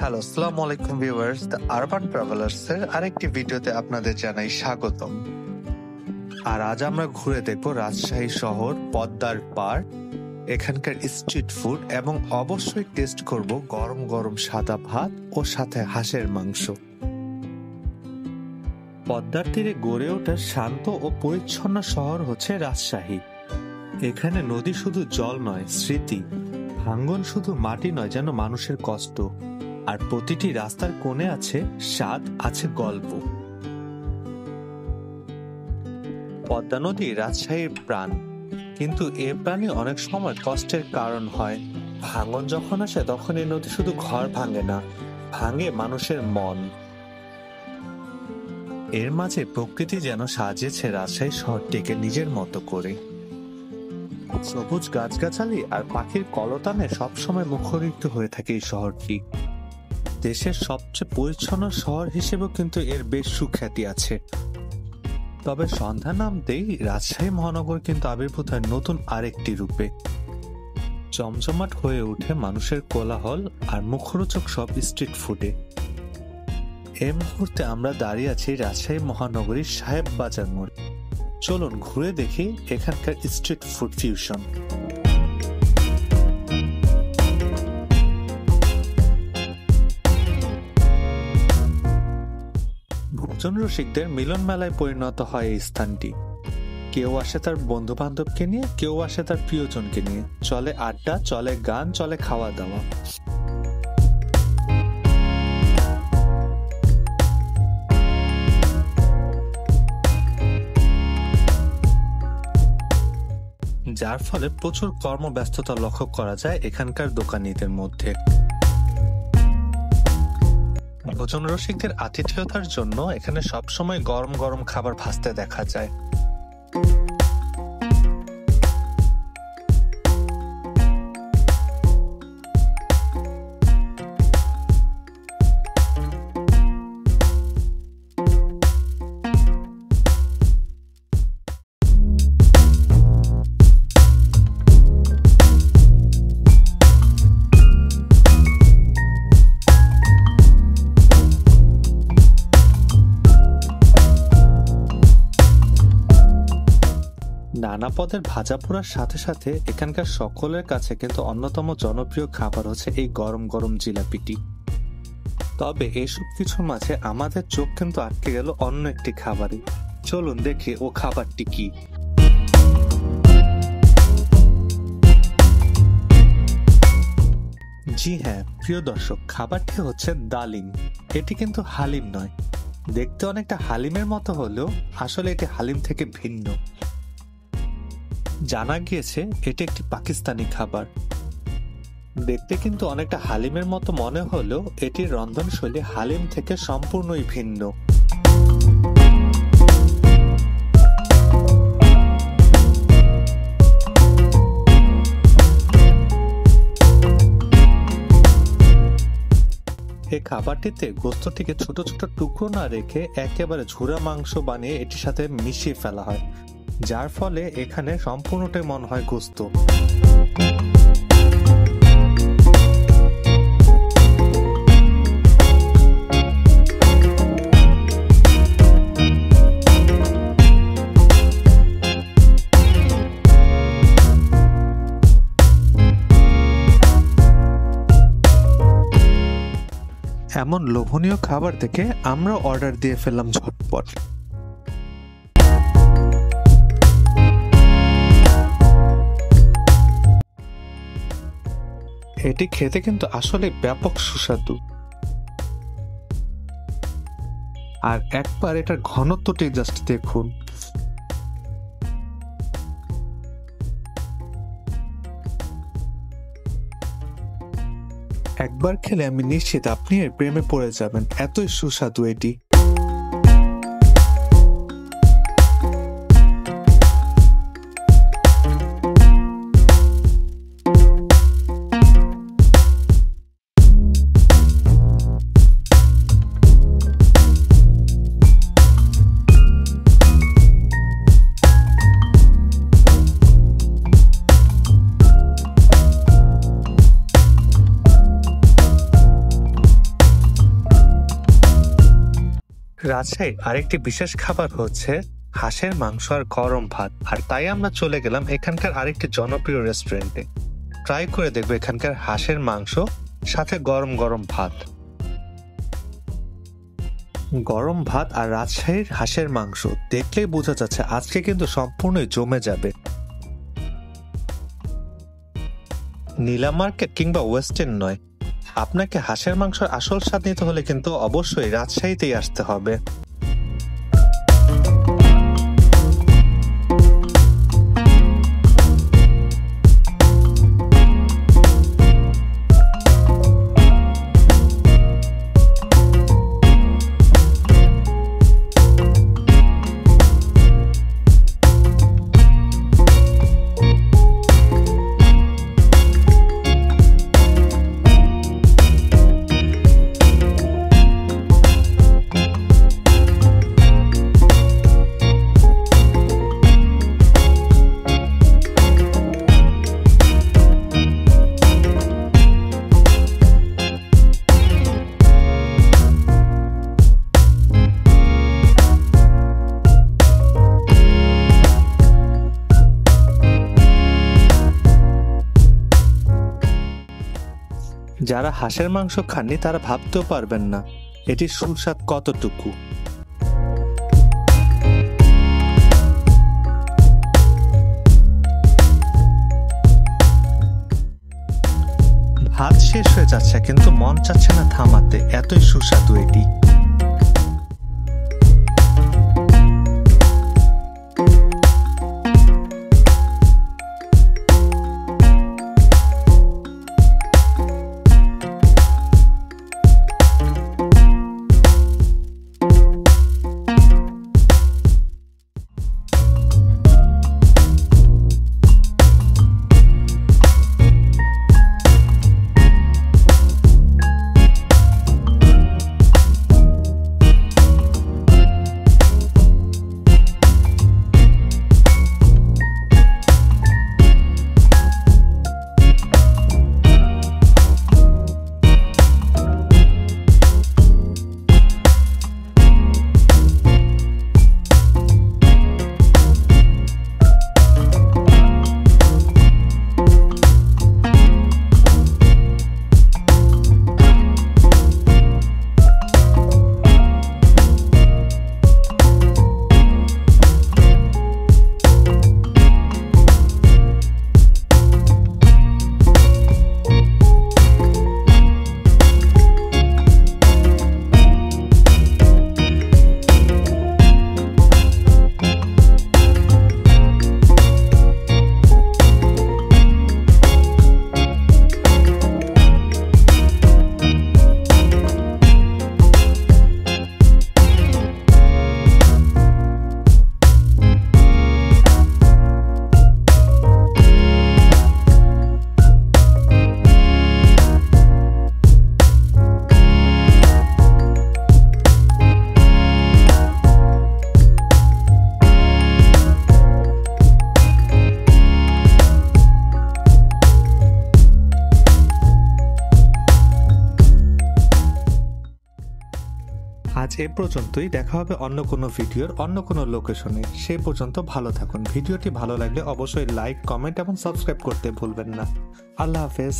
Hello, আসসালামু আলাইকুম viewers. The urban travellers এর আরেকটি ভিডিওতে আপনাদের জানাই স্বাগতম। আর আজ আমরা ঘুরে দেখব রাজশাহী শহর, পদ্মার পাড়, এখানকার স্ট্রিট ফুড এবং অবশ্যই টেস্ট করব গরম গরম সাদা ভাত ও সাথে হাঁসের মাংস। পদ্মার তীরে গড়ে ওঠা শান্ত ও পরিচ্ছন্ন শহর হচ্ছে রাজশাহী। এখানে নদী শুধু জল নয়, স্মৃতি। ভাঙ্গন শুধু মাটি নয়, যেন মানুষের কষ্ট। আর প্রতিটি রাস্তার কোণে আছে স্বাদ, আছে গল্প। পদ্মা নদী রাজশাহীর প্রাণ, কিন্তু এ প্রাণী অনেক সময় কষ্টের কারণ হয়। ভাঙ্গন যখন আসে তখন এই নদী শুধু ঘর ভাঙে না, ভাঙে মানুষের মন। এর মাঝে প্রকৃতি যেন সাজিয়েছে রাজশাহী শহরটিকে নিজের মতো করে। সবুজ গাছগাছালি আর পাখির কলতানে সবসময় মুখরিত হয়ে থাকে এই শহরটি। দেশের সবচেয়ে পরিচ্ছন্ন শহর হিসেবেও কিন্তু এর বেশ সুখ্যাতি আছে। তবে সন্ধ্যা নামতেই রাজশাহী মহানগর কিন্তু আবির্ভূত হয় নতুন আরেকটি রূপে। জমজমাট হয়ে ওঠে মানুষের কোলাহল আর মুখরোচক সব স্ট্রিট ফুডে। এই মুহূর্তে আমরা দাঁড়িয়ে আছি রাজশাহী মহানগরীর সাহেব বাজার মোড়। চলুন ঘুরে দেখি এখানকার স্ট্রিট ফুড ফিউশন। ভোজন রসিকদের মিলন মেলায় পরিণত হয় এই স্থানটি। কেউ আসে তার বন্ধু বান্ধবকে নিয়ে, কেউ আসে তার প্রিয়জনকে নিয়ে। চলে আড্ডা, চলে গান, চলে খাওয়া দাওয়া। যার ফলে প্রচুর কর্মব্যস্ততা লক্ষ্য করা যায় এখানকার দোকানীদের মধ্যে। ভোজন রসিকদের আতিথেয়তার জন্য এখানে সবসময় গরম গরম খাবার ভাসতে দেখা যায়। নানা পদের ভাজা পোড়ার সাথে সাথে এখানকার সকলের কাছে কিন্তু অন্যতম জনপ্রিয় খাবার হচ্ছে এই গরম গরম জিলাপিটি। তবে এইসব কিছুর মাঝে আমাদের চোখ কিন্তু আটকে গেল অন্য একটি খাবারে। চলুন দেখি ও খাবারটি কি। জি হ্যাঁ প্রিয় দর্শক, খাবারটি হচ্ছে ডালিম। এটি কিন্তু হালিম নয়। দেখতে অনেকটা হালিমের মতো হলেও আসলে এটি হালিম থেকে ভিন্ন। জানা গিয়েছে এটি একটি পাকিস্তানি খাবার। দেখতে কিন্তু অনেকটা হালিমের মতো মনে হলেও এটির রন্ধনশৈলী হালিম থেকে সম্পূর্ণই ভিন্ন। এই খাবারটিতে গোস্তটিকে ছোট ছোট টুকরো না রেখে একেবারে ঝুরা মাংস বানিয়ে এটির সাথে মিশিয়ে ফেলা হয়, যার ফলে এখানে সম্পূর্ণটাই মনে হয় গোস্ত। এমন লোভনীয় খাবার দেখে আমরা অর্ডার দিয়ে ফেললাম ঝটপট। এটি খেতে কিন্তু আসলে ব্যাপক সুস্বাদু। আর একবার এটার ঘনত্বটি জাস্ট দেখুন। একবার খেলে আমি নিশ্চিত আপনি এর প্রেমে পড়ে যাবেন, এতই সুস্বাদু এটি। রাজশাহীর আরেকটি বিশেষ খাবার হচ্ছে হাঁসের মাংস আর গরম ভাত, আর তাই আমরা চলে গেলাম এখানকার আরেকটি জনপ্রিয় রেস্টুরেন্টে। ট্রাই করে দেখবো এখানকার হাঁসের মাংস সাথে গরম গরম ভাত। গরম ভাত আর রাজশাহীর হাঁসের মাংস দেখলেই বোঝা যাচ্ছে আজকে কিন্তু সম্পূর্ণই জমে যাবে। নীলা মার্কেট কিংবা ওয়েস্টার্ন নয়, আপনাকে হাঁসের মাংসের আসল স্বাদ নিতে হলে কিন্তু অবশ্যই রাজশাহীতেই আসতে হবে। যারা হাঁসের মাংস খাননি তারা ভাবতেও পারবেন না এটির সুস্বাদ কতটুকু। ভাত শেষ হয়ে যাচ্ছে কিন্তু মন চাচ্ছে না থামাতে, এতই সুস্বাদু এটি। আজ এ পর্যন্তই, দেখা হবে অন্য কোনো ভিডিওর অন্য কোনো লোকেশনে। সে পর্যন্ত ভালো থাকুন। ভিডিওটি ভালো লাগলে অবশ্যই লাইক, কমেন্ট এবং সাবস্ক্রাইব করতে ভুলবেন না। আল্লাহ হাফেজ।